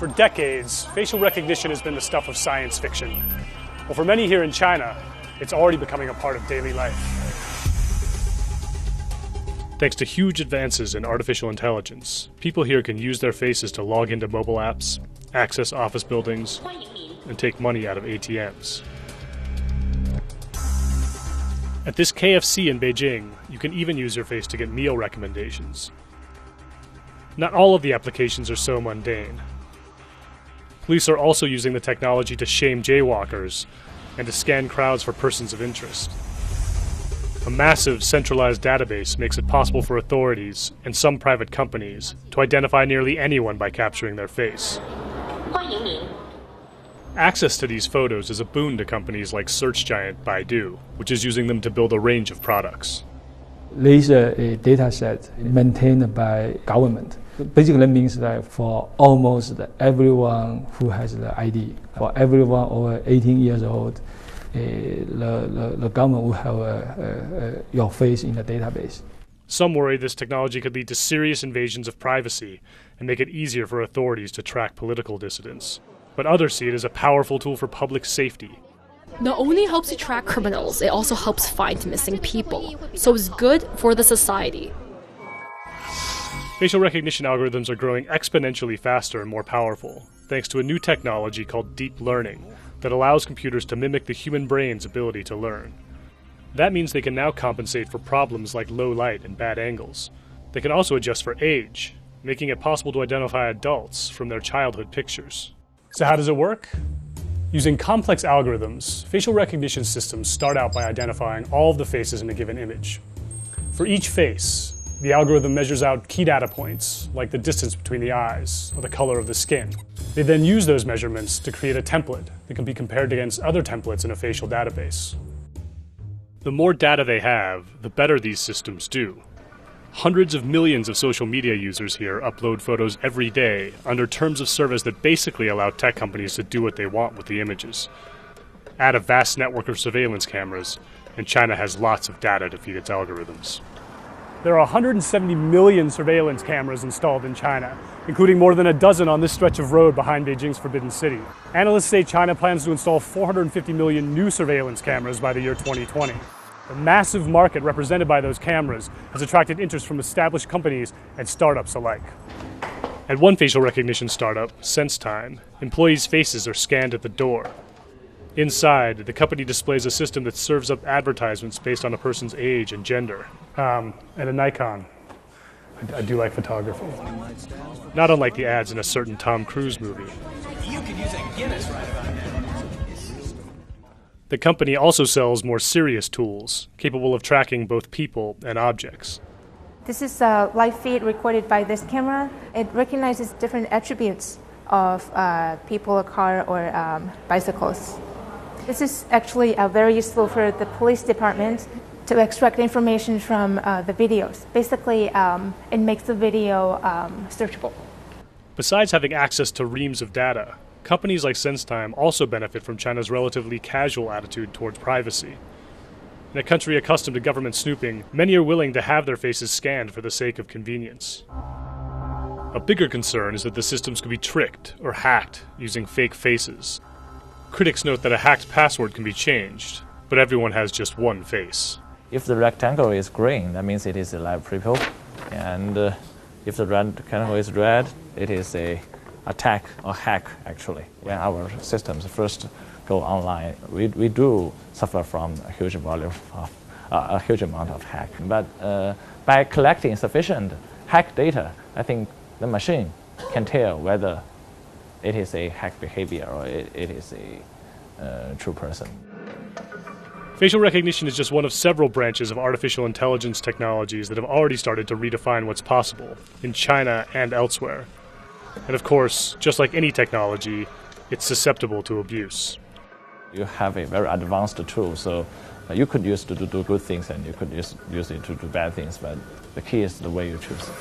For decades, facial recognition has been the stuff of science fiction. Well, for many here in China, it's already becoming a part of daily life. Thanks to huge advances in artificial intelligence, people here can use their faces to log into mobile apps, access office buildings, and take money out of ATMs. At this KFC in Beijing, you can even use your face to get meal recommendations. Not all of the applications are so mundane. Police are also using the technology to shame jaywalkers and to scan crowds for persons of interest. A massive centralized database makes it possible for authorities and some private companies to identify nearly anyone by capturing their face. Access to these photos is a boon to companies like search giant Baidu, which is using them to build a range of products. These are a data set maintained by government. Basically, that means that for almost everyone who has the ID, for everyone over 18 years old, the government will have your face in the database. Some worry this technology could lead to serious invasions of privacy and make it easier for authorities to track political dissidents. But others see it as a powerful tool for public safety. Not only helps you track criminals, it also helps find missing people. So it's good for the society. Facial recognition algorithms are growing exponentially faster and more powerful, thanks to a new technology called deep learning that allows computers to mimic the human brain's ability to learn. That means they can now compensate for problems like low light and bad angles. They can also adjust for age, making it possible to identify adults from their childhood pictures. So how does it work? Using complex algorithms, facial recognition systems start out by identifying all of the faces in a given image. For each face, the algorithm measures out key data points, like the distance between the eyes or the color of the skin. They then use those measurements to create a template that can be compared against other templates in a facial database. The more data they have, the better these systems do. Hundreds of millions of social media users here upload photos every day under terms of service that basically allow tech companies to do what they want with the images. Add a vast network of surveillance cameras, and China has lots of data to feed its algorithms. There are 170 million surveillance cameras installed in China, including more than a dozen on this stretch of road behind Beijing's Forbidden City. Analysts say China plans to install 450 million new surveillance cameras by the year 2020. The massive market represented by those cameras has attracted interest from established companies and startups alike. At one facial recognition startup, SenseTime, employees' faces are scanned at the door. Inside, the company displays a system that serves up advertisements based on a person's age and gender. And a Nikon. I do like photography. Not unlike the ads in a certain Tom Cruise movie. You could use a Guinness right about now. The company also sells more serious tools, capable of tracking both people and objects. This is a live feed recorded by this camera. It recognizes different attributes of people, a car, or bicycles. This is actually very useful for the police department to extract information from the videos. Basically, it makes the video searchable. Besides having access to reams of data, companies like SenseTime also benefit from China's relatively casual attitude towards privacy. In a country accustomed to government snooping, many are willing to have their faces scanned for the sake of convenience. A bigger concern is that the systems could be tricked or hacked using fake faces. Critics note that a hacked password can be changed, but everyone has just one face. If the rectangle is green, that means it is a live people. And if the rectangle is red, it is a attack or hack, actually. When our systems first go online, we do suffer from a huge volume of a huge amount of hack. But by collecting sufficient hack data, I think the machine can tell whether it is a hack behavior or it is a true person. Facial recognition is just one of several branches of artificial intelligence technologies that have already started to redefine what's possible in China and elsewhere. And of course, just like any technology, it's susceptible to abuse. You have a very advanced tool, so you could use it to do good things and you could use it to do bad things, but the key is the way you choose it.